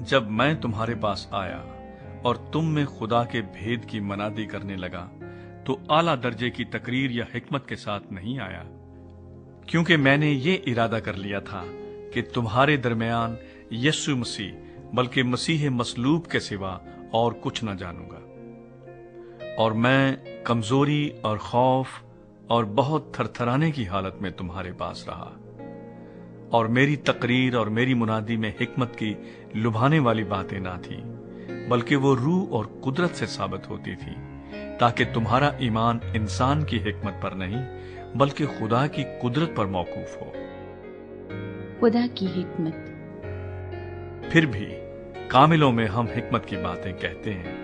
جب میں تمہارے پاس آیا اور تم میں خدا کے بھید کی منادی کرنے لگا تو اعلیٰ درجے کی تقریر یا حکمت کے ساتھ نہیں آیا، کیونکہ میں نے یہ ارادہ کر لیا تھا کہ تمہارے درمیان یسوع مسیح بلکہ مسیح مصلوب کے سوا اور کچھ نہ جانوں گا۔ اور میں کمزوری اور خوف اور بہت تھرتھرانے کی حالت میں تمہارے پاس رہا، اور میری تقریر اور میری منادی میں حکمت کی لبھانے والی باتیں نہ تھی، بلکہ وہ روح اور قدرت سے ثابت ہوتی تھی، تاکہ تمہارا ایمان انسان کی حکمت پر نہیں بلکہ خدا کی قدرت پر موقوف ہو۔ خدا کی حکمت۔ پھر بھی کاملوں میں ہم حکمت کی باتیں کہتے ہیں،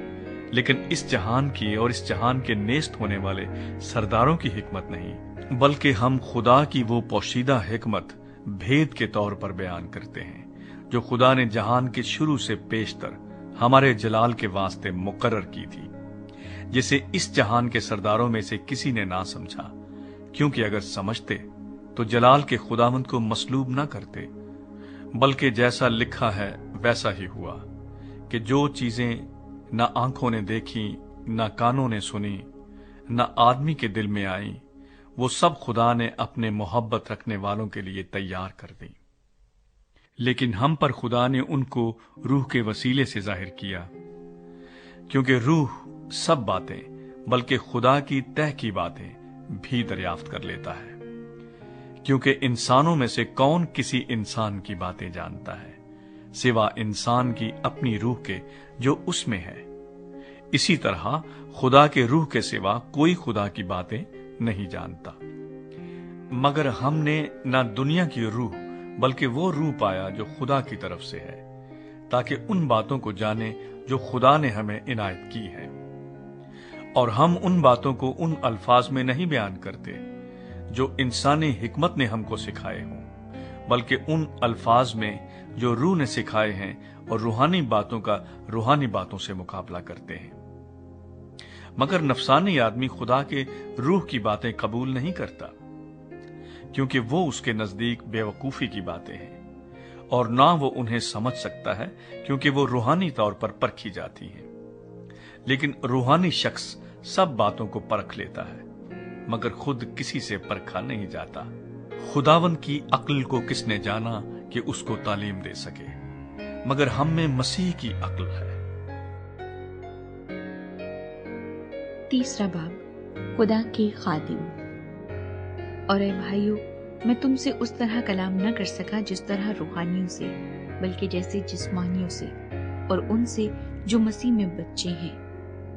لیکن اس جہان کی اور اس جہان کے نیست ہونے والے سرداروں کی حکمت نہیں، بلکہ ہم خدا کی وہ پوشیدہ حکمت بھید کے طور پر بیان کرتے ہیں جو خدا نے جہان کے شروع سے پیشتر ہمارے جلال کے واسطے مقرر کی تھی، جسے اس جہان کے سرداروں میں سے کسی نے نہ سمجھا، کیونکہ اگر سمجھتے تو جلال کے خداوند کو مصلوب نہ کرتے، بلکہ جیسا لکھا ہے ویسا ہی ہوا کہ جو چیزیں نہ آنکھوں نے دیکھی، نہ کانوں نے سنی، نہ آدمی کے دل میں آئی، وہ سب خدا نے اپنے محبت رکھنے والوں کے لیے تیار کر دی۔ لیکن ہم پر خدا نے ان کو روح کے وسیلے سے ظاہر کیا، کیونکہ روح سب باتیں بلکہ خدا کی طے کی باتیں بھی دریافت کر لیتا ہے، کیونکہ انسانوں میں سے کون کسی انسان کی باتیں جانتا ہے سوا انسان کی اپنی روح کے جو اس میں ہے۔ اسی طرح خدا کے روح کے سوا کوئی خدا کی باتیں نہیں جانتا۔ مگر ہم نے نہ دنیا کی روح بلکہ وہ روح پایا جو خدا کی طرف سے ہے، تاکہ ان باتوں کو جانے جو خدا نے ہمیں عنایت کی ہے۔ اور ہم ان باتوں کو ان الفاظ میں نہیں بیان کرتے جو انسانی حکمت نے ہم کو سکھائے ہوں، بلکہ ان الفاظ میں جو روح نے سکھائے ہیں، اور روحانی باتوں کا روحانی باتوں سے مقابلہ کرتے ہیں۔ مگر نفسانی آدمی خدا کے روح کی باتیں قبول نہیں کرتا، کیونکہ وہ اس کے نزدیک بے وقوفی کی باتیں ہیں، اور نہ وہ انہیں سمجھ سکتا ہے، کیونکہ وہ روحانی طور پر پرکھی جاتی ہیں۔ لیکن روحانی شخص سب باتوں کو پرکھ لیتا ہے، مگر خود کسی سے پرکھا نہیں جاتا۔ خداوند کی عقل کو کس نے جانا کہ اس کو تعلیم دے سکے، مگر ہم میں مسیح کی عقل ہے۔ تیسرا باب، خدا کے خادم۔ اور اے بھائیو، میں تم سے اس طرح کلام نہ کر سکا جس طرح روحانیوں سے، بلکہ جیسے جسمانیوں سے، اور ان سے جو مسیح میں بچے ہیں۔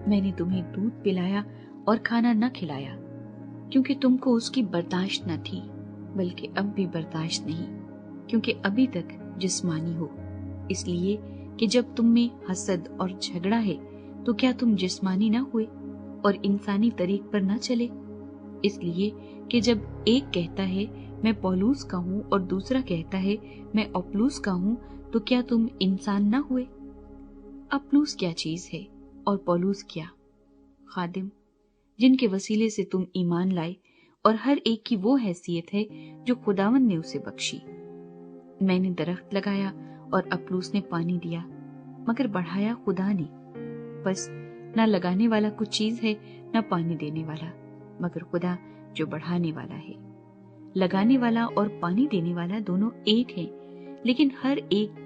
میں نے تمہیں دودھ پلایا اور کھانا نہ کھلایا، کیونکہ تم کو اس کی برداشت نہ تھی، بلکہ اب بھی برداشت نہیں، کیونکہ ابھی تک جسمانی ہو۔ اس لیے کہ جب تم میں حسد اور جھگڑا ہے تو کیا تم جسمانی نہ ہوئے اور انسانی طریق پر نہ چلے؟ اس لیے کہ جب ایک کہتا ہے میں پولوس کا ہوں اور دوسرا کہتا ہے میں اپلوس کا ہوں، تو کیا تم انسان نہ ہوئے؟ اپلوس کیا چیز ہے اور پولوس کیا؟ خادم، جن کے وسیلے سے تم ایمان لائے، اور ہر ایک کی وہ حیثیت ہے جو خداوند نے اسے بخشی۔ میں نے درخت لگایا اور اپلوس نے پانی دیا، مگر بڑھایا خدا نے۔ بس نہ لگانے والا کچھ چیز ہے نہ پانی دینے والا، مگر خدا جو بڑھانے والا ہے۔ لگانے والا اور پانی دینے والا دونوں ایک ہیں، لیکن ہر ایک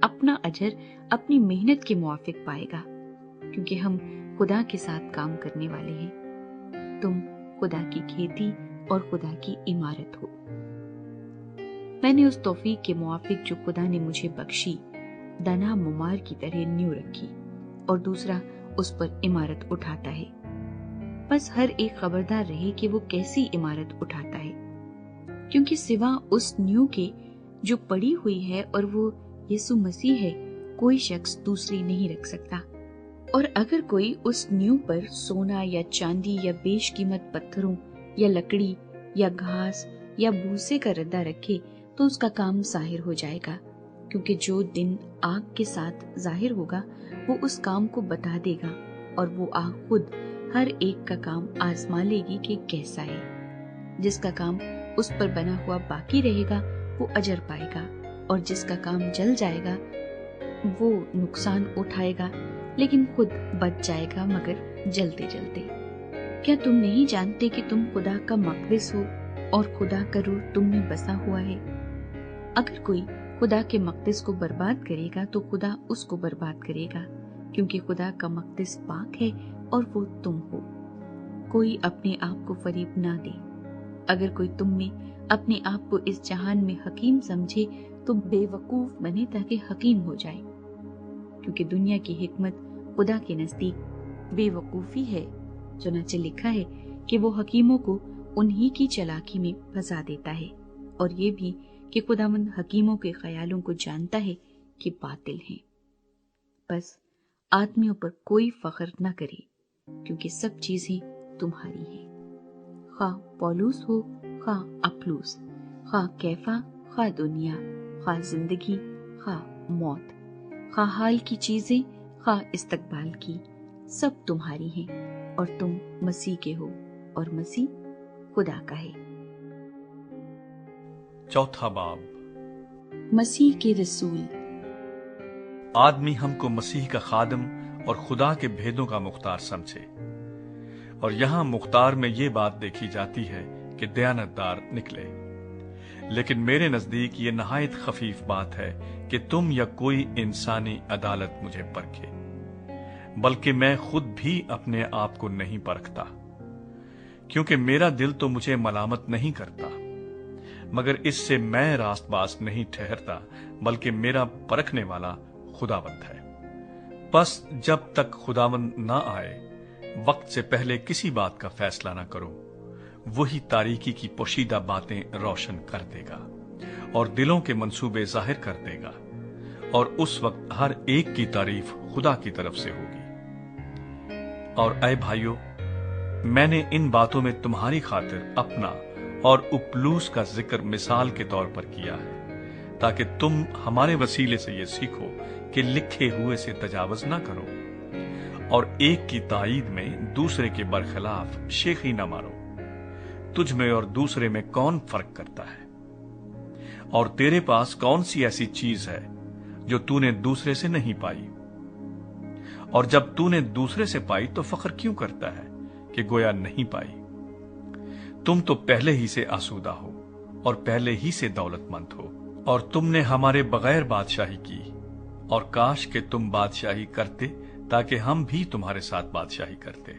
اپنا اجر اپنی محنت کے موافق پائے گا، کیونکہ ہم خدا کے ساتھ کام کرنے والے ہیں۔ تم خدا کی کھیتی اور خدا کی عمارت ہو۔ میں نے اس توفیق کے موافق جو خدا نے مجھے بخشی، دنا ممار کی طرح نیو رکھی، اور دوسرا اس پر عمارت اٹھاتا ہے۔ بس ہر ایک خبردار رہے کہ وہ کیسی عمارت اٹھاتا ہے، کیونکہ سوا اس نیو کے جو پڑی ہوئی ہے اور وہ یسوع مسیح ہے، کوئی شخص دوسری نہیں رکھ سکتا۔ اور اگر کوئی اس نیو پر سونا یا چاندی یا بیش قیمت پتھروں یا لکڑی یا گھاس یا بھوسے کا ردہ رکھے تو اس کا کام ظاہر ہو جائے گا، کیونکہ جو دن آگ کے ساتھ ظاہر ہوگا وہ اس کام کو بتا دے گا، اور وہ آگ خود ہر ایک کا کام آزما لے گی کہ کیسا ہے۔ جس کا کام اس پر بنا ہوا باقی رہے گا وہ اجر پائے گا، اور جس کا کام جل جائے گا وہ نقصان اٹھائے گا لیکن خود بچ جائے گا، مگر جلتے جلتے۔ کیا تم نہیں جانتے کہ تم خدا کا مقدس ہو اور خدا کا روح تم میں بسا ہوا ہے؟ اگر کوئی خدا کے مقدس کو برباد کرے گا تو خدا اس کو برباد کرے گا، کیونکہ خدا کا مقدس پاک ہے اور وہ تم ہو۔ کوئی اپنے آپ کو فریب نہ دے۔ اگر کوئی تم میں اپنے آپ کو اس جہان میں حکیم سمجھے تو بے وقوف بنے تاکہ حکیم ہو جائے، کیونکہ دنیا کی حکمت خدا کے نزدیک بے وقوفی ہے۔ چنانچہ لکھا ہے کہ وہ حکیموں کو انہی کی چلاکی میں پھنسا دیتا ہے، اور یہ بھی کہ خداوند حکیموں کے خیالوں کو جانتا ہے کہ باطل ہیں۔ بس آدمیوں پر کوئی فخر نہ کرے، کیونکہ سب چیزیں تمہاری ہیں، خواہ پولوس ہو، خواہ اپلوس، خواہ کیفا، خواہ دنیا، خواہ زندگی، خواہ موت، خواہ حال کی چیزیں، خواہ استقبال کی، سب تمہاری ہیں، اور تم مسیح کے ہو، اور مسیح خدا کا ہے۔ چوتھا باب، مسیح کے رسول۔ آدمی ہم کو مسیح کا خادم اور خدا کے بھیدوں کا مختار سمجھے، اور یہاں مختار میں یہ بات دیکھی جاتی ہے کہ دیانتدار نکلے، لیکن میرے نزدیک یہ نہایت خفیف بات ہے کہ تم یا کوئی انسانی عدالت مجھے پرکھے، بلکہ میں خود بھی اپنے آپ کو نہیں پرکھتا، کیونکہ میرا دل تو مجھے ملامت نہیں کرتا، مگر اس سے میں راست باز نہیں ٹھہرتا، بلکہ میرا پرکھنے والا خداوند ہے۔ بس جب تک خداوند نہ آئے، وقت سے پہلے کسی بات کا فیصلہ نہ کرو، وہی تاریکی کی پوشیدہ باتیں روشن کر دے گا اور دلوں کے منصوبے ظاہر کر دے گا، اور اس وقت ہر ایک کی تعریف خدا کی طرف سے ہوگی۔ اور اے بھائیو، میں نے ان باتوں میں تمہاری خاطر اپنا اور اپلوس کا ذکر مثال کے طور پر کیا ہے، تاکہ تم ہمارے وسیلے سے یہ سیکھو کہ لکھے ہوئے سے تجاوز نہ کرو، اور ایک کی تائید میں دوسرے کے برخلاف شیخی نہ مارو۔ تجھ میں اور دوسرے میں کون فرق کرتا ہے؟ اور تیرے پاس کون سی ایسی چیز ہے جو تو نے دوسرے سے نہیں پائی؟ اور جب تو نے دوسرے سے پائی تو فخر کیوں کرتا ہے کہ گویا نہیں پائی؟ تم تو پہلے ہی سے آسودہ ہو اور پہلے ہی سے دولت مند ہو، اور تم نے ہمارے بغیر بادشاہی کی، اور کاش کہ تم بادشاہی کرتے تاکہ ہم بھی تمہارے ساتھ بادشاہی کرتے۔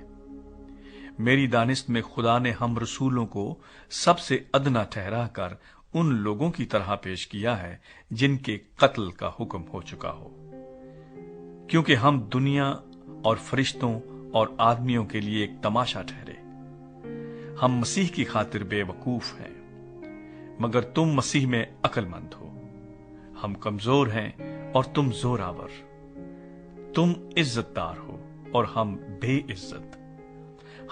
میری دانست میں خدا نے ہم رسولوں کو سب سے ادنا ٹھہرا کر ان لوگوں کی طرح پیش کیا ہے جن کے قتل کا حکم ہو چکا ہو، کیونکہ ہم دنیا اور فرشتوں اور آدمیوں کے لیے ایک تماشا ٹھہرے۔ ہم مسیح کی خاطر بے وقوف ہیں، مگر تم مسیح میں عقل مند ہو۔ ہم کمزور ہیں اور تم زور آور، تم عزت دار ہو اور ہم بے عزت۔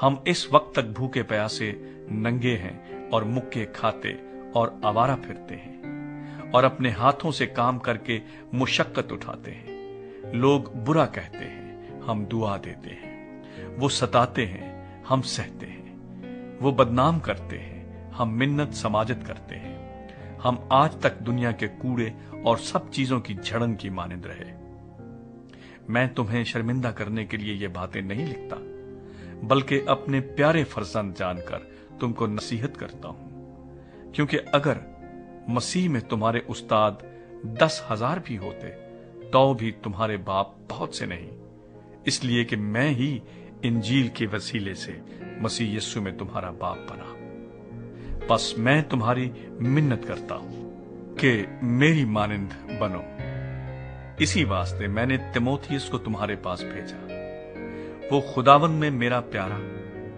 ہم اس وقت تک بھوکے پیاسے، ننگے ہیں اور مکے کھاتے اور آوارہ پھرتے ہیں، اور اپنے ہاتھوں سے کام کر کے مشقت اٹھاتے ہیں۔ لوگ برا کہتے ہیں، ہم دعا دیتے ہیں۔ وہ ستاتے ہیں، ہم سہتے ہیں۔ وہ بدنام کرتے ہیں، ہم منت سماجت کرتے ہیں۔ ہم آج تک دنیا کے کوڑے اور سب چیزوں کی جھڑن کی مانند رہے۔ میں تمہیں شرمندہ کرنے کے لیے یہ باتیں نہیں لکھتا، بلکہ اپنے پیارے فرزند جان کر تم کو نصیحت کرتا ہوں، کیونکہ اگر مسیح میں تمہارے استاد 10,000 بھی ہوتے تو بھی تمہارے باپ بہت سے نہیں، اس لیے کہ میں ہی انجیل کے وسیلے سے مسیح یسوع میں تمہارا باپ بنا۔ بس میں تمہاری منت کرتا ہوں کہ میری مانند بنو۔ اسی واسطے میں نے تیموتھیوس کو تمہارے پاس بھیجا۔ وہ خداوند میں میرا پیارا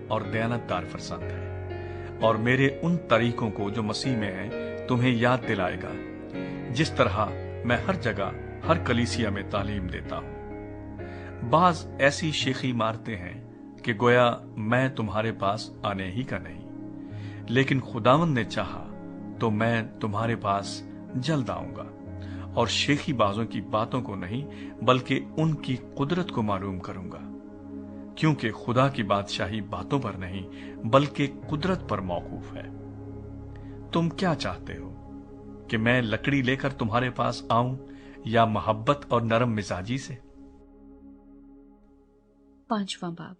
اور دیانتدار فرزند ہے، اور میرے ان طریقوں کو جو مسیح میں ہیں تمہیں یاد دلائے گا، جس طرح میں ہر جگہ ہر کلیسیا میں تعلیم دیتا ہوں۔ بعض ایسی شیخی مارتے ہیں کہ گویا میں تمہارے پاس آنے ہی کا نہیں، لیکن خداوند نے چاہا تو میں تمہارے پاس جلد آؤں گا، اور شیخی بازوں کی باتوں کو نہیں بلکہ ان کی قدرت کو معلوم کروں گا، کیونکہ خدا کی بادشاہی باتوں پر نہیں بلکہ قدرت پر موقوف ہے۔ تم کیا چاہتے ہو کہ میں لکڑی لے کر تمہارے پاس آؤں یا محبت اور نرم مزاجی سے؟ 5واں باب،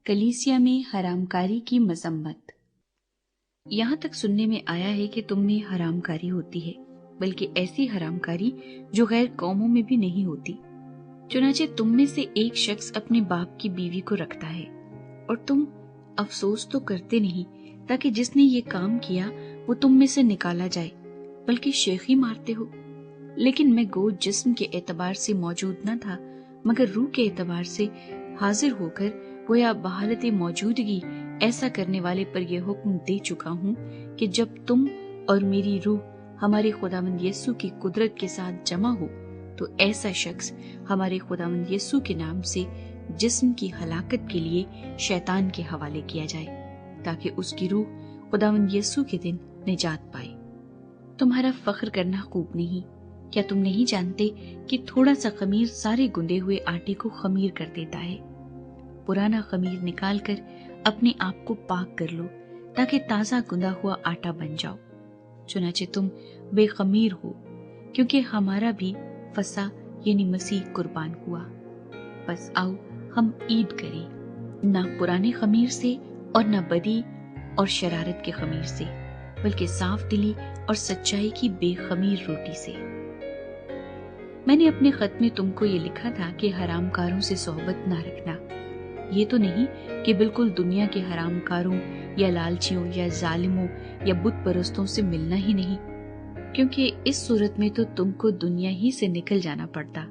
کلیسیا میں حرام کاری کی مذمت۔ یہاں تک سننے میں آیا ہے کہ تم میں حرام کاری ہوتی ہے، بلکہ ایسی حرام کاری جو غیر قوموں میں بھی نہیں ہوتی۔ چنانچہ تم میں سے ایک شخص اپنے باپ کی بیوی کو رکھتا ہے، اور تم افسوس تو کرتے نہیں تاکہ جس نے یہ کام کیا وہ تم میں سے نکالا جائے، بلکہ شیخی مارتے ہو۔ لیکن میں گو جسم کے اعتبار سے موجود نہ تھا، مگر روح کے اعتبار سے حاضر ہو کر گویا بحالت موجودگی ایسا کرنے والے پر یہ حکم دے چکا ہوں کہ جب تم اور میری روح ہمارے خداوند یسوع کی قدرت کے ساتھ جمع ہو تو ایسا شخص ہمارے خداوند یسوع کے نام سے جسم کی ہلاکت کے لیے شیطان کے حوالے کیا جائے، تاکہ اس کی روح خداوند یسوع کے دن نجات پائے۔ تمہارا فخر کرنا خوب نہیں۔ کیا تم نہیں جانتے کہ تھوڑا سا خمیر سارے گندے ہوئے آٹے کو خمیر کر دیتا ہے؟ پرانا خمیر نکال کر اپنے آپ کو پاک کر لو تاکہ تازہ گندا ہوا آٹا بن جاؤ۔ چنانچہ تم بے خمیر ہو، کیونکہ ہمارا بھی فسح یعنی مسیح قربان ہوا۔ بس آؤ ہم عید کریں، نہ پرانے خمیر سے اور نہ بدی اور شرارت کے خمیر سے، بلکہ صاف دلی اور سچائی کی بے خمیر روٹی سے۔ میں نے اپنے خط میں تم کو یہ لکھا تھا کہ حرام کاروں سے صحبت نہ رکھنا۔ یہ تو نہیں کہ بالکل دنیا کے حرام کاروں یا لالچیوں یا ظالموں یا بت پرستوں سے ملنا ہی نہیں، کیونکہ اس صورت میں تو تم کو دنیا ہی سے نکل جانا پڑتا۔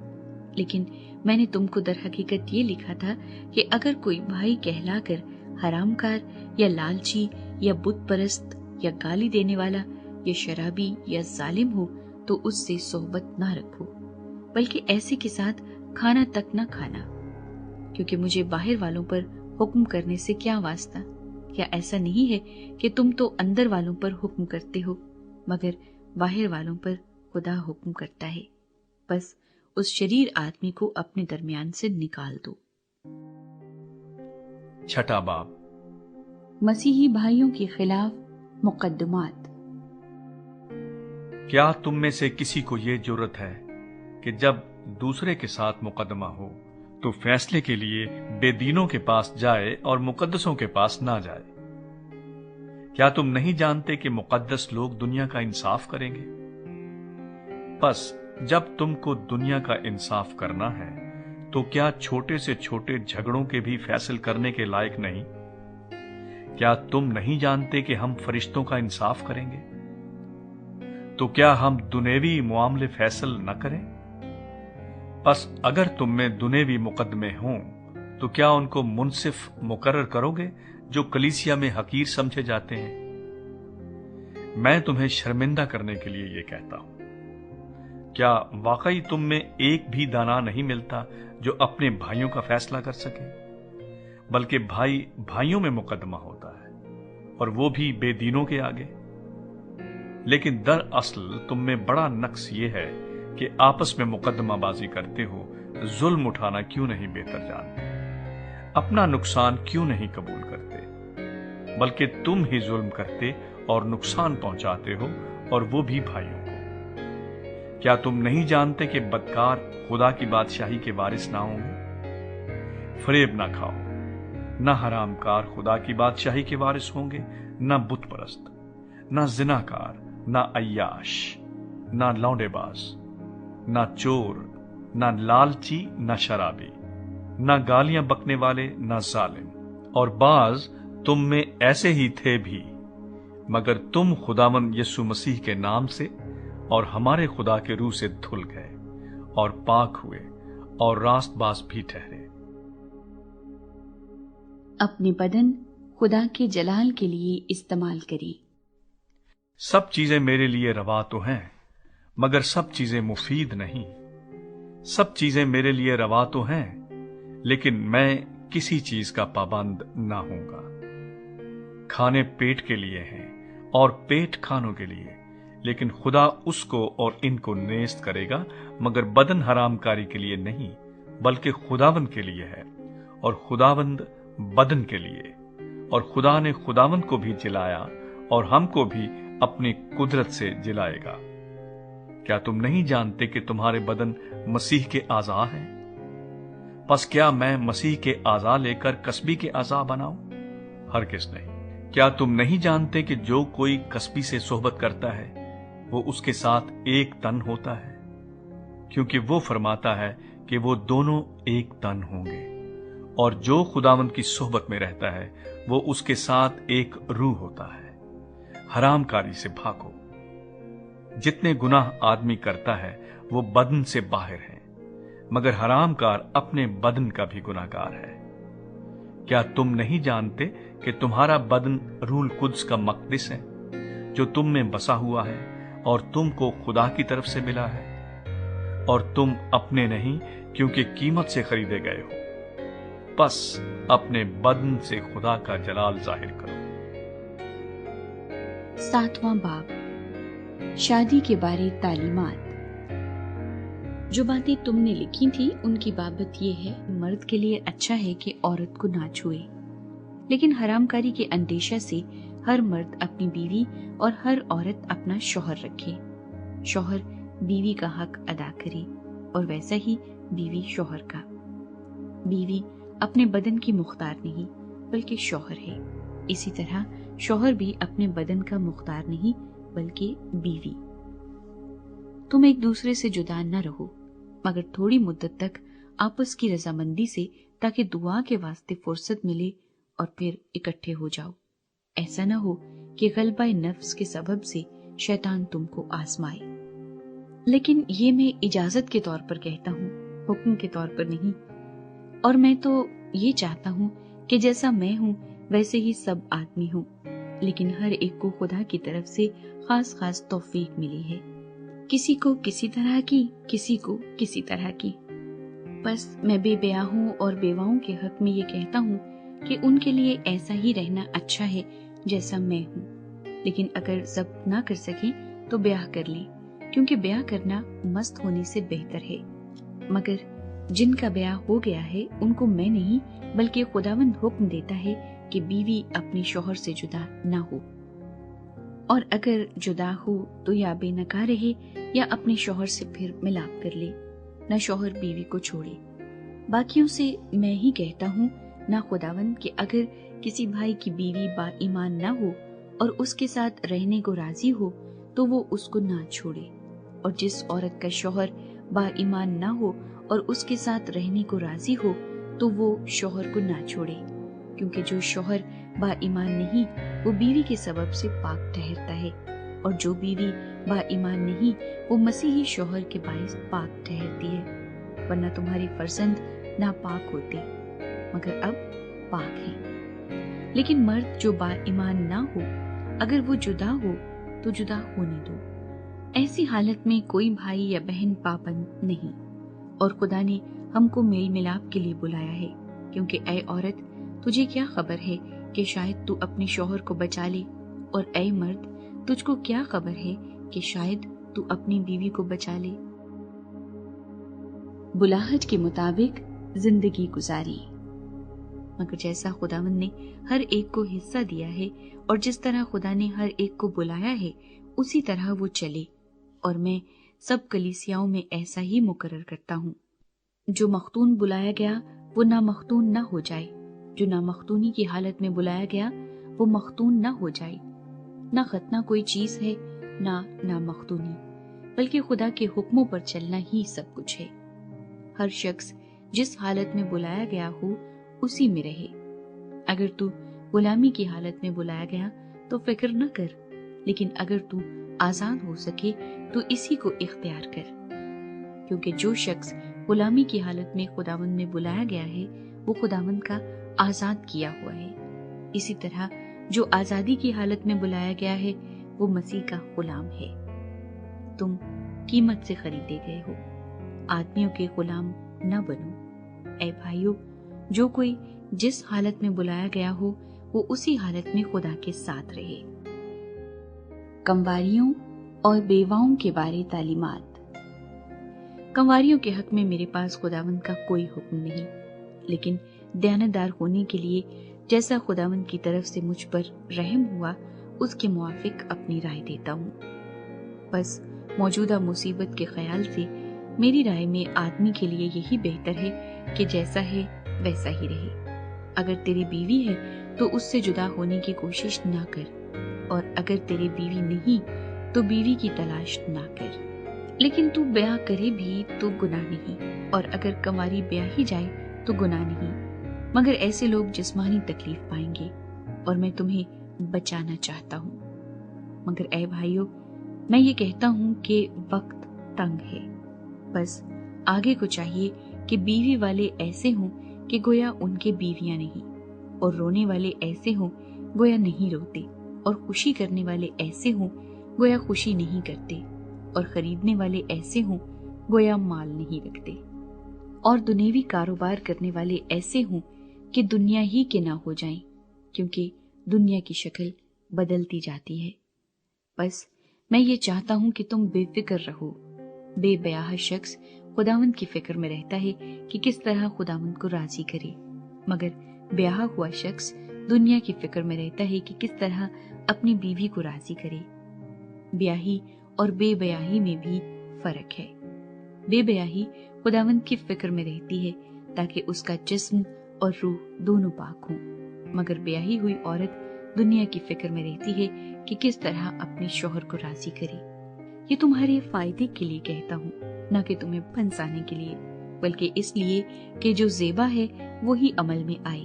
لیکن میں نے تم کو در حقیقت یہ لکھا تھا کہ اگر کوئی بھائی کہلا کر حرام کار یا لالچی یا بت پرست یا گالی دینے والا یا شرابی یا ظالم ہو تو اس سے صحبت نہ رکھو، بلکہ ایسے کے ساتھ کھانا تک نہ کھانا، کیونکہ مجھے باہر والوں پر حکم کرنے سے کیا واسطہ؟ کیا ایسا نہیں ہے کہ تم تو اندر والوں پر حکم کرتے ہو، مگر باہر والوں پر خدا حکم کرتا ہے؟ بس اس شریر آدمی کو اپنے درمیان سے نکال دو۔ 6واں باب، مسیحی بھائیوں کے خلاف مقدمات۔ کیا تم میں سے کسی کو یہ جرأت ہے کہ جب دوسرے کے ساتھ مقدمہ ہو تو فیصلے کے لیے بے دینوں کے پاس جائے اور مقدسوں کے پاس نہ جائے؟ کیا تم نہیں جانتے کہ مقدس لوگ دنیا کا انصاف کریں گے؟ بس جب تم کو دنیا کا انصاف کرنا ہے تو کیا چھوٹے سے چھوٹے جھگڑوں کے بھی فیصل کرنے کے لائق نہیں؟ کیا تم نہیں جانتے کہ ہم فرشتوں کا انصاف کریں گے؟ تو کیا ہم دنیوی معاملے فیصل نہ کریں؟ بس اگر تم میں دنیوی مقدمے ہوں تو کیا ان کو منصف مقرر کرو گے جو کلیسیا میں حقیر سمجھے جاتے ہیں؟ میں تمہیں شرمندہ کرنے کے لیے یہ کہتا ہوں۔ کیا واقعی تم میں ایک بھی دانا نہیں ملتا جو اپنے بھائیوں کا فیصلہ کر سکے؟ بلکہ بھائی بھائیوں میں مقدمہ ہوتا ہے، اور وہ بھی بے دینوں کے آگے۔ لیکن دراصل تم میں بڑا نقص یہ ہے کہ آپس میں مقدمہ بازی کرتے ہو، ظلم اٹھانا کیوں نہیں بہتر جانتے، اپنا نقصان کیوں نہیں قبول کرتے، بلکہ تم ہی ظلم کرتے اور نقصان پہنچاتے ہو، اور وہ بھی بھائیوں کو۔ کیا تم نہیں جانتے کہ بدکار خدا کی بادشاہی کے وارث نہ ہوں گے؟ فریب نہ کھاؤ، نہ حرام کار خدا کی بادشاہی کے وارث ہوں گے، نہ بت پرست، نہ زناکار، نہ عیاش، نہ لونڈے باز، نہ چور، نہ لالچی، نہ شرابی، نہ گالیاں بکنے والے، نہ ظالم۔ اور بعض تم میں ایسے ہی تھے بھی، مگر تم خداوند یسوع مسیح کے نام سے اور ہمارے خدا کے روح سے دھل گئے اور پاک ہوئے اور راست باز بھی ٹھہرے۔ اپنے بدن خدا کے جلال کے لیے استعمال کریں۔ سب چیزیں میرے لیے روا تو ہیں، مگر سب چیزیں مفید نہیں۔ سب چیزیں میرے لیے روا تو ہیں، لیکن میں کسی چیز کا پابند نہ ہوں گا۔ کھانے پیٹ کے لیے ہیں اور پیٹ کھانوں کے لیے، لیکن خدا اس کو اور ان کو نیست کرے گا، مگر بدن حرام کاری کے لیے نہیں، بلکہ خداوند کے لیے ہے، اور خداوند بدن کے لیے۔ اور خدا نے خداوند کو بھی جلایا اور ہم کو بھی اپنی قدرت سے جلائے گا۔ کیا تم نہیں جانتے کہ تمہارے بدن مسیح کے اعضاء ہیں؟ پس کیا میں مسیح کے اعضاء لے کر کسبی کے اعضاء بناؤں؟ ہرگز نہیں۔ کیا تم نہیں جانتے کہ جو کوئی کسبی سے صحبت کرتا ہے وہ اس کے ساتھ ایک تن ہوتا ہے؟ کیونکہ وہ فرماتا ہے کہ وہ دونوں ایک تن ہوں گے۔ اور جو خداوند کی صحبت میں رہتا ہے وہ اس کے ساتھ ایک روح ہوتا ہے۔ حرام کاری سے بھاگو۔ جتنے گناہ آدمی کرتا ہے وہ بدن سے باہر ہیں، مگر حرام کار اپنے بدن کا بھی گناہ گار ہے۔ کیا تم نہیں جانتے کہ تمہارا بدن روح القدس کا مقدس ہے جو تم میں بسا ہوا ہے اور تم کو خدا کی طرف سے ملا ہے؟ اور تم اپنے نہیں کیونکہ قیمت سے خریدے گئے ہو۔ پس اپنے بدن سے خدا کا جلال ظاہر کرو۔ 7واں باب، شادی کے بارے تعلیمات۔ جو باتیں تم نے لکھی تھی ان کی بابت یہ ہے، مرد کے لیے اچھا ہے کہ عورت کو نہ چھوئے، لیکن حرام کاری کے اندیشہ سے ہر مرد اپنی بیوی اور ہر عورت اپنا شوہر رکھے۔ شوہر بیوی کا حق ادا کرے اور ویسا ہی بیوی شوہر کا۔ بیوی اپنے بدن کی مختار نہیں بلکہ شوہر ہے، اسی طرح شوہر بھی اپنے بدن کا مختار نہیں بلکہ بیوی۔ تم ایک دوسرے سے جدا نہ رہو، مگر تھوڑی مدت تک آپس کی رضامندی سے، تاکہ دعا کے واسطے فرصت ملے اور پھر اکٹھے ہو جاؤ۔ ایسا نہ ہو کہ غلبہ نفس کے سبب سے شیطان تم کو آزمائے۔ لیکن یہ میں اجازت کے طور پر کہتا ہوں، حکم کے طور پر نہیں۔ اور میں تو یہ چاہتا ہوں کہ جیسا میں ہوں ویسے ہی سب آدمی ہوں، لیکن ہر ایک کو خدا کی طرف سے خاص خاص توفیق ملی ہے، کسی کو کسی طرح کی، کسی کو کسی طرح کی۔ بس میں بے بیاہوں اور بیواؤں کے حق میں یہ کہتا ہوں کہ ان کے لیے ایسا ہی رہنا اچھا ہے جیسا میں ہوں، لیکن اگر ضبط نہ کر سکیں تو بیاہ کر لیں، کیونکہ بیاہ کرنا مست ہونے سے بہتر ہے۔ مگر جن کا بیاہ ہو گیا ہے ان کو میں نہیں بلکہ خداوند حکم دیتا ہے کہ بیوی اپنے شوہر سے جدا نہ ہو، اور اگر جدا ہو تو یا بے نکاح رہے یا اپنے شوہر سے پھر ملاپ کر لے، نہ شوہر بیوی کو چھوڑے۔ باقیوں سے میں ہی کہتا ہوں، نہ خداوند، کہ اگر کسی بھائی کی بیوی با ایمان نہ ہو اور اس کے ساتھ رہنے کو راضی ہو تو وہ اس کو نہ چھوڑے، اور جس عورت کا شوہر با ایمان نہ ہو اور اس کے ساتھ رہنے کو راضی ہو تو وہ شوہر کو نہ چھوڑے، کیونکہ جو شوہر با ایمان نہیں وہ بیوی کے سبب سے پاک ٹھہرتا ہے، اور جو بیوی با ایمان نہیں وہ مسیحی شوہر کے باعث پاک ٹھہرتی ہے، ورنہ تمہارے فرزند ناپاک ہوتے مگر اب پاک ہیں۔ لیکن مرد جو با ایمان نہ ہو اگر وہ جدا ہو تو جدا ہونے دو۔ ایسی حالت میں کوئی بھائی یا بہن پابند نہیں، اور خدا نے ہم کو میل ملاپ کے لیے بلایا ہے، کیونکہ اے عورت، تجھے کیا خبر ہے کہ شاید تو اپنے شوہر کو بچا لے، اور اے مرد، تجھ کو کیا خبر ہے کہ شاید تو اپنی بیوی کو بچا لے۔ بلاہٹ کے مطابق زندگی گزاری۔ مگر جیسا خداوند نے ہر ایک کو حصہ دیا ہے اور جس طرح خدا نے ہر ایک کو بلایا ہے اسی طرح وہ چلے، اور میں سب کلیسیاؤں میں ایسا ہی مقرر کرتا ہوں۔ جو مختون بلایا گیا وہ نامختون نہ ہو جائے، جو نامختونی کی حالت میں بلایا گیا وہ مختون نہ ہو جائے۔ نہ ختنہ کوئی چیز ہے نہ نامختونی، بلکہ خدا کے حکموں پر چلنا ہی سب کچھ ہے۔ ہر شخص جس حالت میں بلایا گیا ہو اسی میں رہے۔ اگر تو غلامی کی حالت میں بلایا گیا تو فکر نہ کر، لیکن اگر تو آزاد ہو سکے تو اسی کو اختیار کر، کیونکہ جو شخص غلامی کی حالت میں خداوند میں بلایا گیا ہے وہ خداوند کا آزاد کیا ہوا ہے۔ اسی طرح جو آزادی کی حالت میں بلایا گیا ہے وہ مسیح کا غلام ہے۔ تم قیمت سے خریدے گئے ہو، آدمیوں کے غلام نہ بنو۔ اے بھائیو، جو کوئی جس حالت میں بلایا گیا ہو وہ اسی حالت میں خدا کے ساتھ رہے۔ کنواریوں اور بیواؤں کے بارے تعلیمات۔ کنواریوں کے حق میں میرے پاس خداوند کا کوئی حکم نہیں، لیکن دیانتدار ہونے کے لیے جیسا خداوند کی طرف سے مجھ پر رحم ہوا اس کے موافق اپنی رائے دیتا ہوں۔ بس موجودہ مصیبت کے خیال سے میری رائے میں آدمی کے لیے یہی بہتر ہے کہ جیسا ہے ویسا ہی رہے۔ اگر تیری بیوی ہے تو اس سے جدا ہونے کی کوشش نہ کر، اور اگر تیری بیوی نہیں تو بیوی کی تلاش نہ کر۔ لیکن تو بیاہ کرے بھی تو گناہ نہیں، اور اگر کنواری بیاہی جائے تو گناہ نہیں، مگر ایسے لوگ جسمانی تکلیف پائیں گے، اور میں تمہیں بچانا چاہتا ہوں۔ مگر اے بھائیو، میں یہ کہتا ہوں کہ وقت تنگ ہے، بس آگے کو چاہیے کہ بیوی والے ایسے ہوں کہ گویا ان کے بیویاں نہیں، اور رونے والے ایسے ہوں گویا نہیں روتے، اور خوشی کرنے والے ایسے ہوں گویا خوشی نہیں کرتے، اور خریدنے والے ایسے ہوں گویا مال نہیں رکھتے، اور دنیوی کاروبار کرنے والے ایسے ہوں کہ دنیا ہی کے نہ ہو جائیں، کیونکہ دنیا کی شکل بدلتی جاتی ہے۔ بس میں یہ چاہتا ہوں کہ تم بے فکر رہو۔ بے بیاہ شخص خداوند کی فکر میں رہتا ہے کہ کس طرح خداوند کو راضی کرے، مگر بیاہ ہوا شخص دنیا کی فکر میں رہتا ہے کہ کس طرح اپنی بیوی کو راضی کرے۔ بیاہی اور بے بیاہی میں بھی فرق ہے۔ بے بیاہی خداوند کی فکر میں رہتی ہے تاکہ اس کا جسم اور روح دونوں پاک ہوں، مگر بیاہی ہوئی عورت دنیا کی فکر میں رہتی ہے کہ کس طرح اپنے شوہر کو راضی کرے۔ یہ تمہارے فائدے کے لیے کہتا ہوں، نہ کہ تمہیں پھنسانے کے لیے، بلکہ اس لیے کہ جو زیبا ہے وہی عمل میں آئے،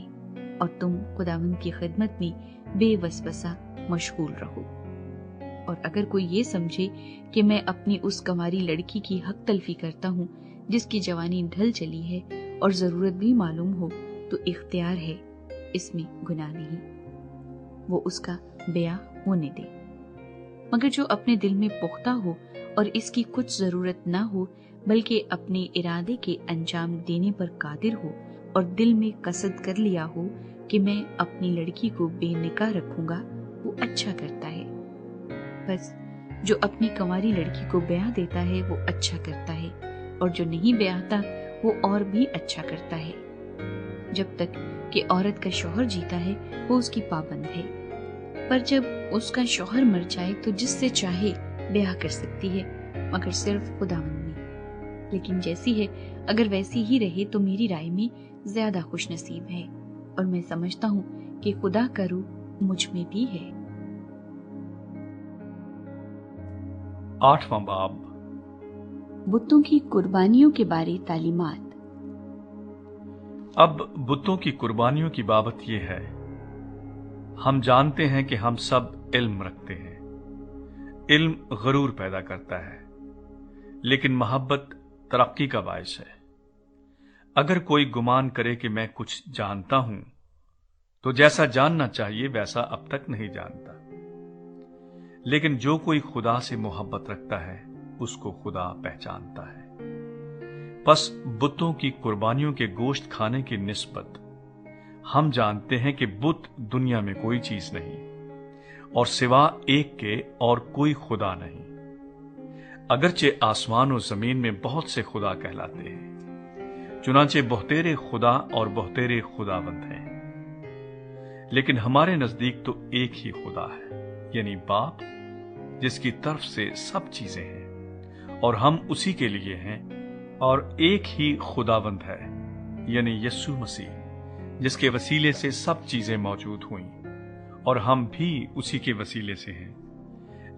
اور تم خداوند کی خدمت میں بے وسوسہ مشغول رہو۔ اور اگر کوئی یہ سمجھے کہ میں اپنی اس کنواری لڑکی کی حق تلفی کرتا ہوں جس کی جوانی ڈھل چلی ہے اور ضرورت بھی معلوم ہو، تو اختیار ہے، اس میں گناہ نہیں، وہ اس کا بیاہ ہونے دے۔ مگر جو اپنے دل میں پختہ ہو اور اس کی کچھ ضرورت نہ ہو، بلکہ اپنے ارادے کے انجام دینے پر قادر ہو اور دل میں قصد کر لیا ہو کہ میں اپنی لڑکی کو بے نکاح رکھوں گا، وہ اچھا کرتا ہے۔ بس جو اپنی کنواری لڑکی کو بیاہ دیتا ہے وہ اچھا کرتا ہے، اور جو نہیں بیاہتا وہ اور بھی اچھا کرتا ہے، جب تک کہ عورت کا شوہر جیتا ہے وہ اس کی پابند ہے۔ پر جب اس کا شوہر مر جائے تو جس سے چاہے بیاہ کر سکتی ہے، مگر صرف خداوند میں۔ لیکن جیسی ہے اگر ویسی ہی رہے تو میری رائے میں زیادہ خوش نصیب ہے، اور میں سمجھتا ہوں کہ خدا کا روح مجھ میں بھی ہے۔ 8واں باب، بتوں کی قربانیوں کے بارے تعلیمات۔ اب بتوں کی قربانیوں کی بابت یہ ہے، ہم جانتے ہیں کہ ہم سب علم رکھتے ہیں۔ علم غرور پیدا کرتا ہے، لیکن محبت ترقی کا باعث ہے۔ اگر کوئی گمان کرے کہ میں کچھ جانتا ہوں تو جیسا جاننا چاہیے ویسا اب تک نہیں جانتا، لیکن جو کوئی خدا سے محبت رکھتا ہے اس کو خدا پہچانتا ہے۔ پس بتوں کی قربانیوں کے گوشت کھانے کی نسبت ہم جانتے ہیں کہ بت دنیا میں کوئی چیز نہیں، اور سوا ایک کے اور کوئی خدا نہیں، اگرچہ آسمان و زمین میں بہت سے خدا کہلاتے ہیں، چنانچہ بہتیرے خدا اور بہتیرے خداوند ہیں، لیکن ہمارے نزدیک تو ایک ہی خدا ہے، یعنی باپ، جس کی طرف سے سب چیزیں ہیں اور ہم اسی کے لیے ہیں، اور ایک ہی خداوند ہے، یعنی یسوع مسیح، جس کے وسیلے سے سب چیزیں موجود ہوئیں، اور ہم بھی اسی کے وسیلے سے ہیں۔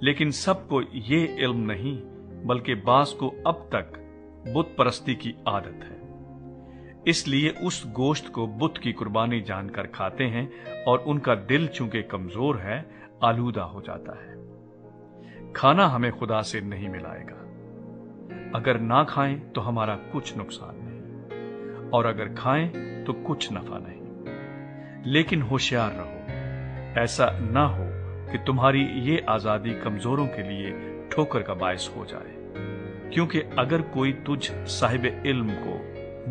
لیکن سب کو یہ علم نہیں، بلکہ بعض کو اب تک بت پرستی کی عادت ہے، اس لیے اس گوشت کو بت کی قربانی جان کر کھاتے ہیں، اور ان کا دل چونکہ کمزور ہے آلودہ ہو جاتا ہے۔ کھانا ہمیں خدا سے نہیں ملائے گا، اگر نہ کھائیں تو ہمارا کچھ نقصان نہیں، اور اگر کھائیں تو کچھ نفع نہیں۔ لیکن ہوشیار رہو، ایسا نہ ہو کہ تمہاری یہ آزادی کمزوروں کے لیے ٹھوکر کا باعث ہو جائے، کیونکہ اگر کوئی تجھ صاحب علم کو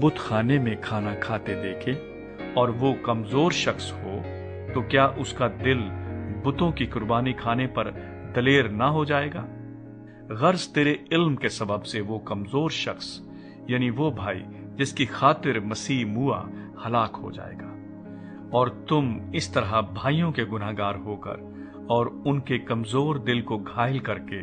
بت خانے میں کھانا کھاتے دیکھے اور وہ کمزور شخص ہو، تو کیا اس کا دل بتوں کی قربانی کھانے پر دلیر نہ ہو جائے گا؟ غرض تیرے علم کے سبب سے وہ کمزور شخص، یعنی وہ بھائی جس کی خاطر مسیح موا، ہلاک ہو جائے گا، اور تم اس طرح بھائیوں کے گناہگار ہو کر اور ان کے کمزور دل کو گھائل کر کے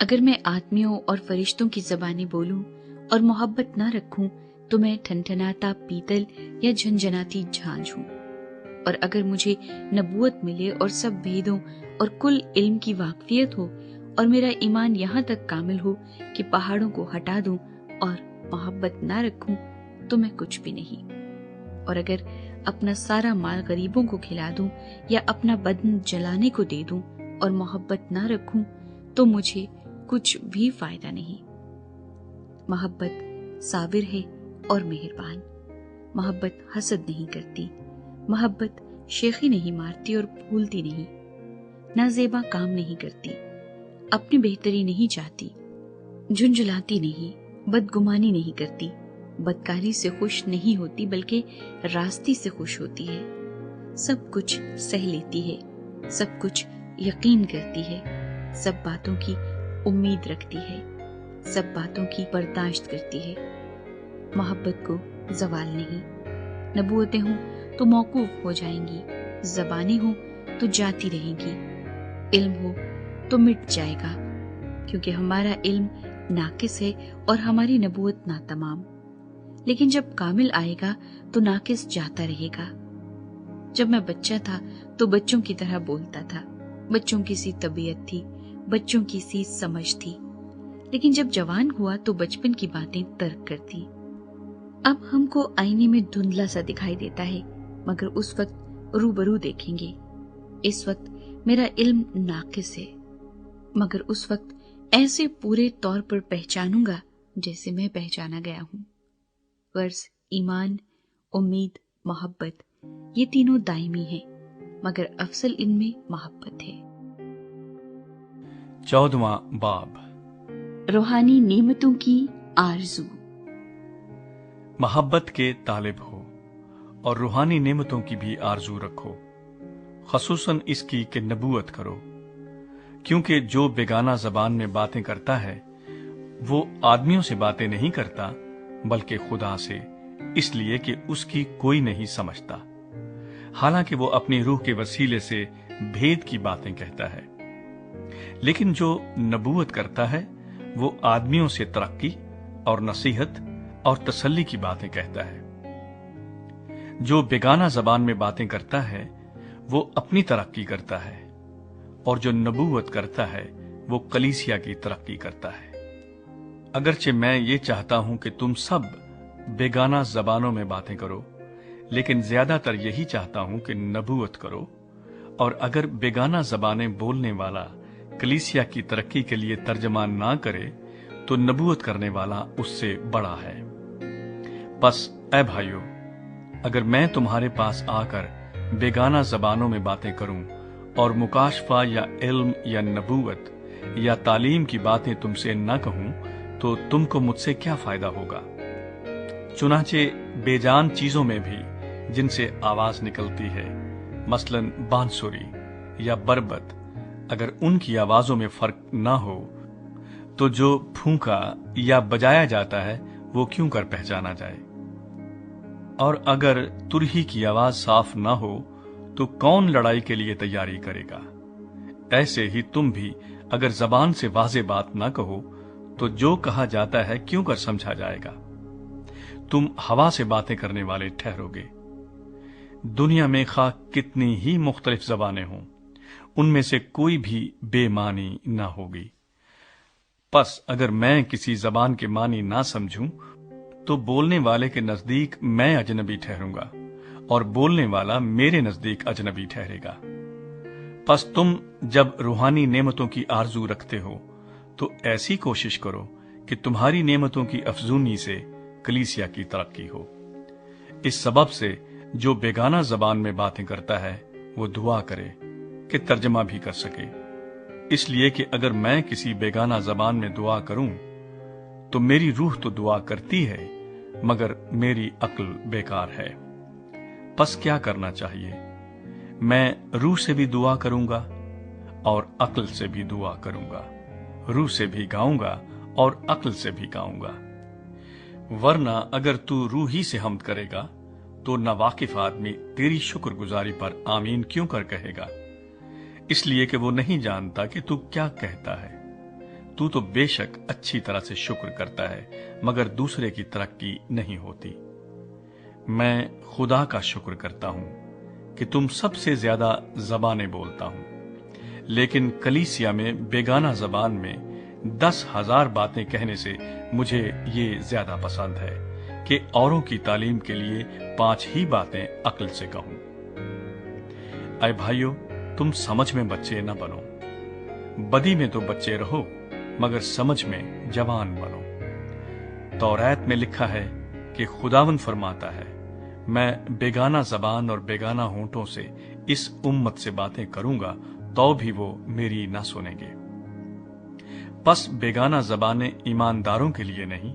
اگر میں آدمیوں اور فرشتوں کی زبانیں بولوں اور محبت نہ رکھوں تو میں ٹھنٹھناتا پیتل یا جھنجھناتی جھانجھ ہوں۔ اور اگر مجھے نبوت ملے اور سب بھیدوں اور کل علم کی واقفیت ہو اور میرا ایمان یہاں تک کامل ہو کہ پہاڑوں کو ہٹا دوں اور محبت نہ رکھوں تو میں کچھ بھی نہیں۔ اور اگر اپنا سارا مال غریبوں کو کھلا دوں یا اپنا بدن جلانے کو دے دوں اور محبت نہ رکھوں تو مجھے کچھ بھی فائدہ نہیں۔ محبت صابر ہے اور مہربان، محبت حسد نہیں کرتی، محبت شیخی نہیں مارتی اور بھولتی نہیں، نازیبا کام نہیں کرتی، اپنی بہتری نہیں چاہتی، جھنجھلاتی نہیں، بدگمانی نہیں کرتی، بدکاری سے خوش نہیں ہوتی بلکہ راستی سے خوش ہوتی ہے، سب کچھ سہ لیتی ہے، سب کچھ یقین کرتی ہے، سب باتوں کی امید رکھتی ہے، سب باتوں کی برداشت کرتی ہے۔ محبت کو زوال نہیں، نبوتیں ہوں تو موقوف ہو جائیں گی، زبانیں ہوں تو جاتی رہیں گی، علم ہو تو مٹ جائے گا، کیونکہ ہمارا علم ناقص ہے اور ہماری نبوت ناتمام، لیکن جب کامل آئے گا تو ناقص جاتا رہے گا۔ جب میں بچہ تھا تو بچوں کی طرح بولتا تھا، بچوں کی سی طبیعت تھی، بچوں کی سی سمجھ تھی، لیکن جب جوان ہوا تو بچپن کی باتیں ترک کر دی۔ اب ہم کو آئینے میں دھندلا سا دکھائی دیتا ہے، مگر اس وقت روبرو دیکھیں گے۔ اس وقت میرا علم ناقص ہے، مگر اس وقت ایسے پورے طور پر پہچانوں گا جیسے میں پہچانا گیا ہوں۔ غرض ایمان، امید، محبت، یہ تینوں دائمی ہیں، مگر افضل ان میں محبت ہے۔ 14واں باب، روحانی نعمتوں کی آرزو۔ محبت کے طالب ہو اور روحانی نعمتوں کی بھی آرزو رکھو، خصوصاً اس کی کہ نبوت کرو، کیونکہ جو بیگانہ زبان میں باتیں کرتا ہے وہ آدمیوں سے باتیں نہیں کرتا بلکہ خدا سے، اس لیے کہ اس کی کوئی نہیں سمجھتا، حالانکہ وہ اپنی روح کے وسیلے سے بھید کی باتیں کہتا ہے۔ لیکن جو نبوت کرتا ہے وہ آدمیوں سے ترقی اور نصیحت اور تسلی کی باتیں کہتا ہے۔ جو بیگانہ زبان میں باتیں کرتا ہے وہ اپنی ترقی کرتا ہے، اور جو نبوت کرتا ہے وہ کلیسیا کی ترقی کرتا ہے۔ اگرچہ میں یہ چاہتا ہوں کہ تم سب بیگانہ زبانوں میں باتیں کرو، لیکن زیادہ تر یہی چاہتا ہوں کہ نبوت کرو، اور اگر بیگانہ زبانیں بولنے والا کلیسیا کی ترقی کے لیے ترجمان نہ کرے تو نبوت کرنے والا اس سے بڑا ہے۔ پس اے بھائیو، اگر میں تمہارے پاس آ کر بیگانہ زبانوں میں باتیں کروں اور مکاشفہ یا علم یا نبوت یا تعلیم کی باتیں تم سے نہ کہوں تو تم کو مجھ سے کیا فائدہ ہوگا؟ چنانچہ بے جان چیزوں میں بھی جن سے آواز نکلتی ہے، مثلاً بانسری یا بربت، اگر ان کی آوازوں میں فرق نہ ہو تو جو پھونکا یا بجایا جاتا ہے وہ کیوں کر پہچانا جائے؟ اور اگر ترہی کی آواز صاف نہ ہو تو کون لڑائی کے لیے تیاری کرے گا؟ ایسے ہی تم بھی اگر زبان سے واضح بات نہ کہو تو جو کہا جاتا ہے کیوں کر سمجھا جائے گا؟ تم ہوا سے باتیں کرنے والے ٹھہرو گے۔ دنیا میں خواہ کتنی ہی مختلف زبانیں ہوں، ان میں سے کوئی بھی بے معنی نہ ہوگی۔ پس اگر میں کسی زبان کے معنی نہ سمجھوں تو بولنے والے کے نزدیک میں اجنبی ٹھہروں گا اور بولنے والا میرے نزدیک اجنبی ٹھہرے گا۔ پس تم جب روحانی نعمتوں کی آرزو رکھتے ہو تو ایسی کوشش کرو کہ تمہاری نعمتوں کی افزونی سے کلیسیا کی ترقی ہو۔ اس سبب سے جو بیگانہ زبان میں باتیں کرتا ہے وہ دعا کرے کہ ترجمہ بھی کر سکے، اس لیے کہ اگر میں کسی بیگانہ زبان میں دعا کروں تو میری روح تو دعا کرتی ہے مگر میری عقل بیکار ہے۔ پس کیا کرنا چاہیے؟ میں روح سے بھی دعا کروں گا اور عقل سے بھی دعا کروں گا، روح سے بھی گاؤں گا اور عقل سے بھی گاؤں گا۔ ورنہ اگر تو روحی سے حمد کرے گا تو ناواقف آدمی تیری شکر گزاری پر آمین کیوں کر کہے گا؟ اس لیے کہ وہ نہیں جانتا کہ تو کیا کہتا ہے۔ تو بے شک اچھی طرح سے شکر کرتا ہے مگر دوسرے کی ترقی نہیں ہوتی۔ میں خدا کا شکر کرتا ہوں کہ تم سب سے زیادہ زبانیں بولتا ہوں، لیکن کلیسیا میں بیگانہ زبان میں 10,000 باتیں کہنے سے مجھے یہ زیادہ پسند ہے کہ اوروں کی تعلیم کے لیے 5 ہی باتیں عقل سے کہوں۔ اے بھائیو، تم سمجھ میں بچے نہ بنو، بدی میں تو بچے رہو مگر سمجھ میں جوان بنو۔ توریت میں لکھا ہے کہ خداوند فرماتا ہے، میں بیگانہ زبان اور بیگانہ ہونٹوں سے اس امت سے باتیں کروں گا تو بھی وہ میری نہ سنیں گے۔ پس بیگانہ زبانیں ایمانداروں کے لیے نہیں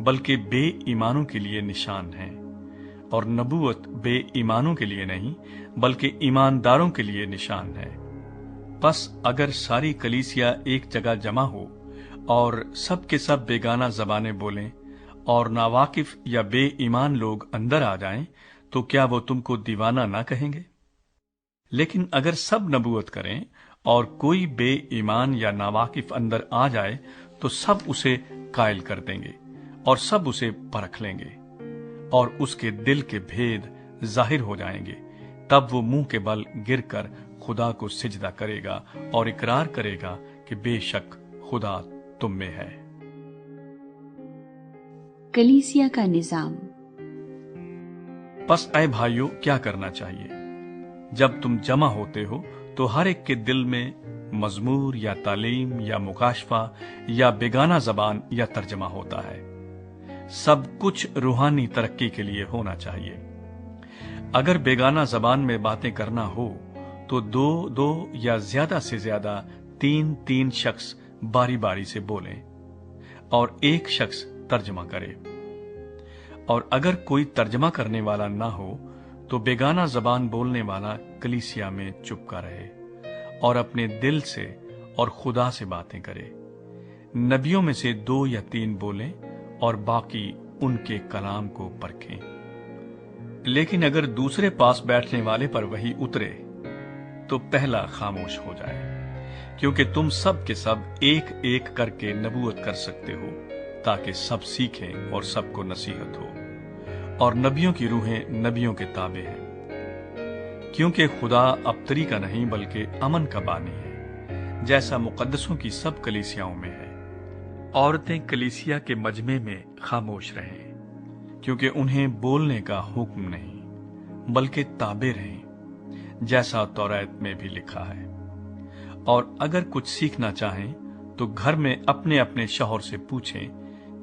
بلکہ بے ایمانوں کے لیے نشان ہیں، اور نبوت بے ایمانوں کے لیے نہیں بلکہ ایمانداروں کے لیے نشان ہے۔ پس اگر ساری کلیسیا ایک جگہ جمع ہو اور سب کے سب بیگانہ زبانیں بولیں اور ناواقف یا بے ایمان لوگ اندر آ جائیں تو کیا وہ تم کو دیوانہ نہ کہیں گے؟ لیکن اگر سب نبوت کریں اور کوئی بے ایمان یا ناواقف اندر آ جائے تو سب اسے قائل کر دیں گے اور سب اسے پرکھ لیں گے اور اس کے دل کے بھید ظاہر ہو جائیں گے۔ تب وہ منہ کے بل گر کر خدا کو سجدہ کرے گا اور اقرار کرے گا کہ بے شک خدا تم میں ہے۔ کلیسیا کا نظام۔ پس اے بھائیو، کیا کرنا چاہیے؟ جب تم جمع ہوتے ہو تو ہر ایک کے دل میں مزمور یا تعلیم یا مکاشفہ یا بیگانہ زبان یا ترجمہ ہوتا ہے۔ سب کچھ روحانی ترقی کے لیے ہونا چاہیے۔ اگر بیگانہ زبان میں باتیں کرنا ہو تو 2 یا زیادہ سے زیادہ 3 شخص باری باری سے بولیں اور ایک شخص ترجمہ کرے۔ اور اگر کوئی ترجمہ کرنے والا نہ ہو تو بیگانہ زبان بولنے والا کلیسیا میں چپ کا رہے اور اپنے دل سے اور خدا سے باتیں کرے۔ نبیوں میں سے 2 یا 3 بولیں اور باقی ان کے کلام کو پرکھیں۔ لیکن اگر دوسرے پاس بیٹھنے والے پر وہی اترے تو پہلا خاموش ہو جائے، کیونکہ تم سب کے سب ایک ایک کر کے نبوت کر سکتے ہو تاکہ سب سیکھیں اور سب کو نصیحت ہو، اور نبیوں کی روحیں نبیوں کے تابع ہیں، کیونکہ خدا ابتری کا نہیں بلکہ امن کا بانی ہے، جیسا مقدسوں کی سب کلیسیاؤں میں ہے۔ عورتیں کلیسیا کے مجمع میں خاموش رہیں، کیونکہ انہیں بولنے کا حکم نہیں بلکہ تابع رہیں، جیسا توریت میں بھی لکھا ہے۔ اور اگر کچھ سیکھنا چاہیں تو گھر میں اپنے اپنے شوہر سے پوچھیں،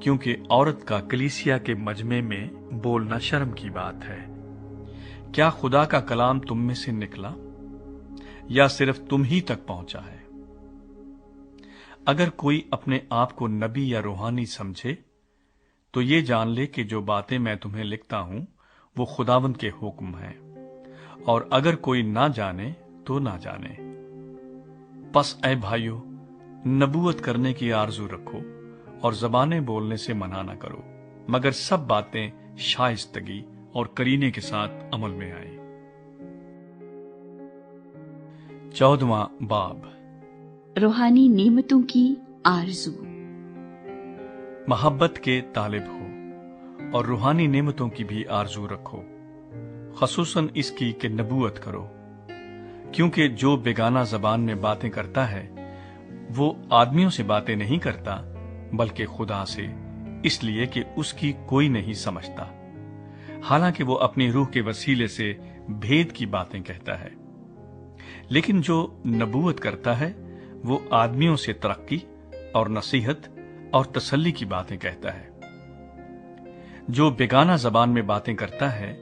کیونکہ عورت کا کلیسیا کے مجمع میں بولنا شرم کی بات ہے۔ کیا خدا کا کلام تم میں سے نکلا یا صرف تم ہی تک پہنچا ہے؟ اگر کوئی اپنے آپ کو نبی یا روحانی سمجھے تو یہ جان لے کہ جو باتیں میں تمہیں لکھتا ہوں وہ خداوند کے حکم ہیں، اور اگر کوئی نہ جانے تو نہ جانے۔ پس اے بھائیو، نبوت کرنے کی آرزو رکھو اور زبانیں بولنے سے منع نہ کرو، مگر سب باتیں شائستگی اور کرینے کے ساتھ عمل میں آئیں۔ 14واں باب، روحانی نعمتوں کی آرزو۔ محبت کے طالب ہو اور روحانی نعمتوں کی بھی آرزو رکھو، خصوصاً اس کی کہ نبوت کرو، کیونکہ جو بیگانہ زبان میں باتیں کرتا ہے وہ آدمیوں سے باتیں نہیں کرتا بلکہ خدا سے، اس لیے کہ اس کی کوئی نہیں سمجھتا، حالانکہ وہ اپنی روح کے وسیلے سے بھید کی باتیں کہتا ہے۔ لیکن جو نبوت کرتا ہے وہ آدمیوں سے ترقی اور نصیحت اور تسلی کی باتیں کہتا ہے۔ جو بیگانہ زبان میں باتیں کرتا ہے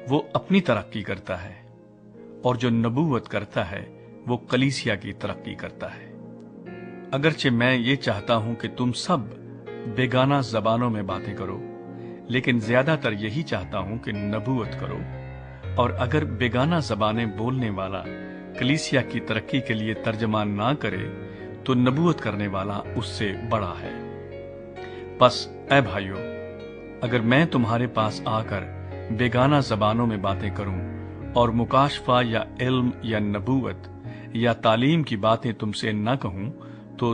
وہ اپنی ترقی کرتا ہے، اور جو نبوت کرتا ہے وہ کلیسیا کی ترقی کرتا ہے۔ اگرچہ میں یہ چاہتا ہوں کہ تم سب بیگانہ زبانوں میں باتیں کرو، لیکن زیادہ تر یہی چاہتا ہوں کہ نبوت کرو، اور اگر بیگانہ زبانیں بولنے والا کلیسیا کی ترقی کے لیے ترجمہ نہ کرے تو نبوت کرنے والا اس سے بڑا ہے۔ پس اے بھائیو، اگر میں تمہارے پاس آ کر بیگانہ زبانوں میں باتیں کروں اور مکاشفہ یا علم یا نبوت یا تعلیم کی باتیں تم سے نہ کہوں تو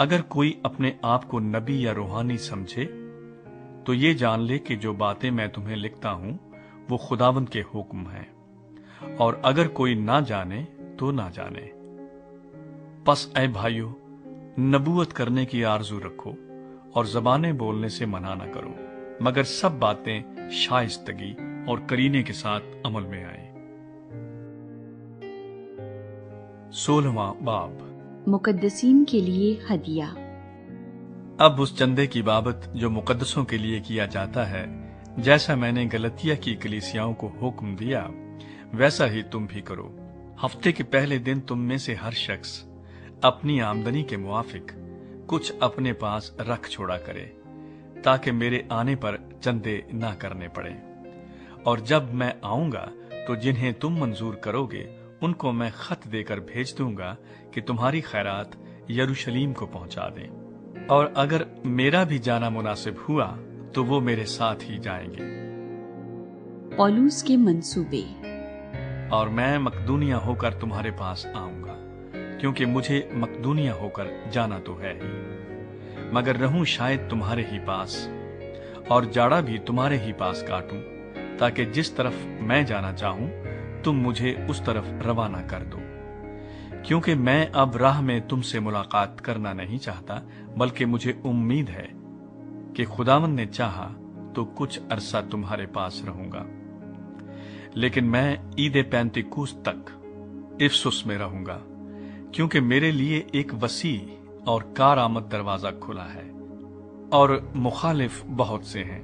اگر کوئی اپنے آپ کو نبی یا روحانی سمجھے تو یہ جان لے کہ جو باتیں میں تمہیں لکھتا ہوں وہ خداوند کے حکم ہیں، اور اگر کوئی نہ جانے تو نہ جانے۔ پس اے بھائیو، نبوت کرنے کی آرزو رکھو اور زبانیں بولنے سے منع نہ کرو، مگر سب باتیں شائستگی اور کرینے کے ساتھ عمل میں آئیں۔ 16واں باب، مقدسین کے لیے ہدیہ۔ اب اس چندے کی بابت جو مقدسوں کے لیے کیا جاتا ہے، جیسا میں نے گلتیہ کی کلیسیاؤں کو حکم دیا ویسا ہی تم بھی کرو۔ ہفتے کے پہلے دن تم میں سے ہر شخص اپنی آمدنی کے موافق کچھ اپنے پاس رکھ چھوڑا کرے، تاکہ میرے آنے پر چندے نہ کرنے پڑے۔ اور جب میں آؤں گا تو جنہیں تم منظور کرو گے ان کو میں خط دے کر بھیج دوں گا کہ تمہاری خیرات یروشلیم کو پہنچا دیں۔ اور اگر میرا بھی جانا مناسب ہوا تو وہ میرے ساتھ ہی جائیں گے۔ پولوس کے منصوبے۔ اور میں مقدونیہ ہو کر تمہارے پاس آؤں گا، کیونکہ مجھے مقدونیہ ہو کر جانا تو ہے ہی، مگر رہوں شاید تمہارے ہی پاس، اور جاڑا بھی تمہارے ہی پاس کاٹوں، تاکہ جس طرف میں جانا چاہوں تم مجھے اس طرف روانہ کر دو۔ کیونکہ میں اب راہ میں تم سے ملاقات کرنا نہیں چاہتا، بلکہ مجھے امید ہے کہ خداوند نے چاہا تو کچھ عرصہ تمہارے پاس رہوں گا۔ لیکن میں عید پینتیکوست تک افسس میں رہوں گا، کیونکہ میرے لیے ایک وسیع اور کارآمد دروازہ کھلا ہے، اور مخالف بہت سے ہیں۔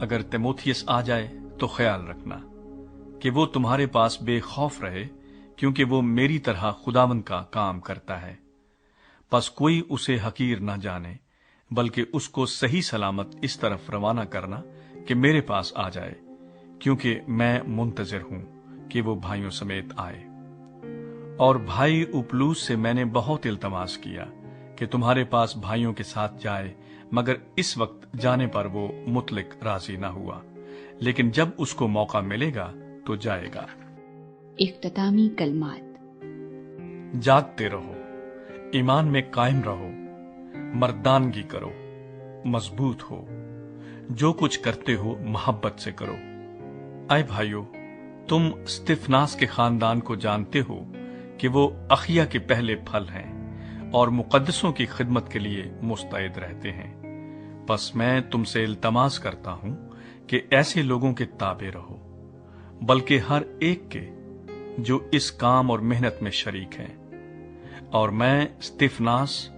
اگر تیموتھیوس آ جائے تو خیال رکھنا کہ وہ تمہارے پاس بے خوف رہے، کیونکہ وہ میری طرح خداوند کا کام کرتا ہے۔ پس کوئی اسے حقیر نہ جانے، بلکہ اس کو صحیح سلامت اس طرف روانہ کرنا کہ میرے پاس آ جائے، کیونکہ میں منتظر ہوں کہ وہ بھائیوں سمیت آئے۔ اور بھائی اپلوس سے میں نے بہت التماس کیا کہ تمہارے پاس بھائیوں کے ساتھ جائے، مگر اس وقت جانے پر وہ مطلق راضی نہ ہوا، لیکن جب اس کو موقع ملے گا تو جائے گا۔ اختتامی کلمات۔ جاگتے رہو، ایمان میں قائم رہو، مردانگی کرو، مضبوط ہو، جو کچھ کرتے ہو محبت سے کرو۔ اے بھائیو، تم استفناس کے خاندان کو جانتے ہو کہ وہ اخیا کے پہلے پھل ہیں اور مقدسوں کی خدمت کے لیے مستعد رہتے ہیں۔ پس میں تم سے التماس کرتا ہوں کہ ایسے لوگوں کے تابع رہو، بلکہ ہر ایک کے جو اس کام اور محنت میں شریک ہیں۔ اور میں استفناس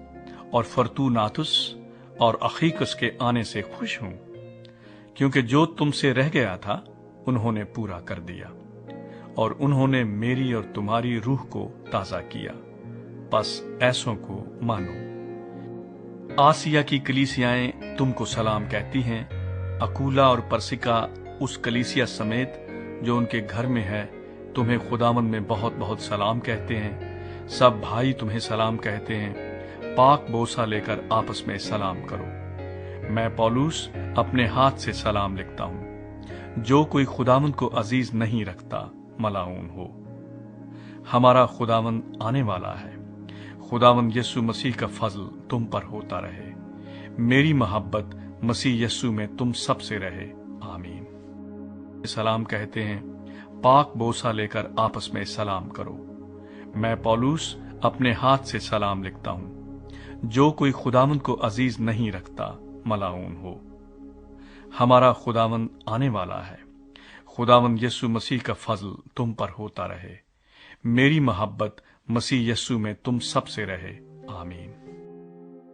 اور فرتوناتس اور اخیکس کے آنے سے خوش ہوں، کیونکہ جو تم سے رہ گیا تھا انہوں نے پورا کر دیا، اور انہوں نے میری اور تمہاری روح کو تازہ کیا۔ پس ایسوں کو مانو۔ آسیا کی کلیسیائیں تم کو سلام کہتی ہیں۔ اکولا اور پرسکا اس کلیسیا سمیت جو ان کے گھر میں ہے تمہیں خداوند میں بہت بہت سلام کہتے ہیں۔ سب بھائی تمہیں سلام کہتے ہیں۔ پاک بوسہ لے کر آپس میں سلام کرو۔ میں پولوس اپنے ہاتھ سے سلام لکھتا ہوں۔ جو کوئی خداوند کو عزیز نہیں رکھتا ملعون ہو۔ ہمارا خداوند آنے والا ہے۔ خداوند یسوع مسیح کا فضل تم پر ہوتا رہے۔ میری محبت مسیح یسوع میں تم سب سے رہے، آمین۔ سلام کہتے ہیں، پاک بوسہ لے کر آپس میں سلام کرو۔ میں پولوس اپنے ہاتھ سے سلام لکھتا ہوں۔ جو کوئی خداوند کو عزیز نہیں رکھتا ملعون ہو۔ ہمارا خداوند آنے والا ہے۔ خداوند یسوع مسیح کا فضل تم پر ہوتا رہے۔ میری محبت مسیح یسوع میں تم سب سے رہے، آمین۔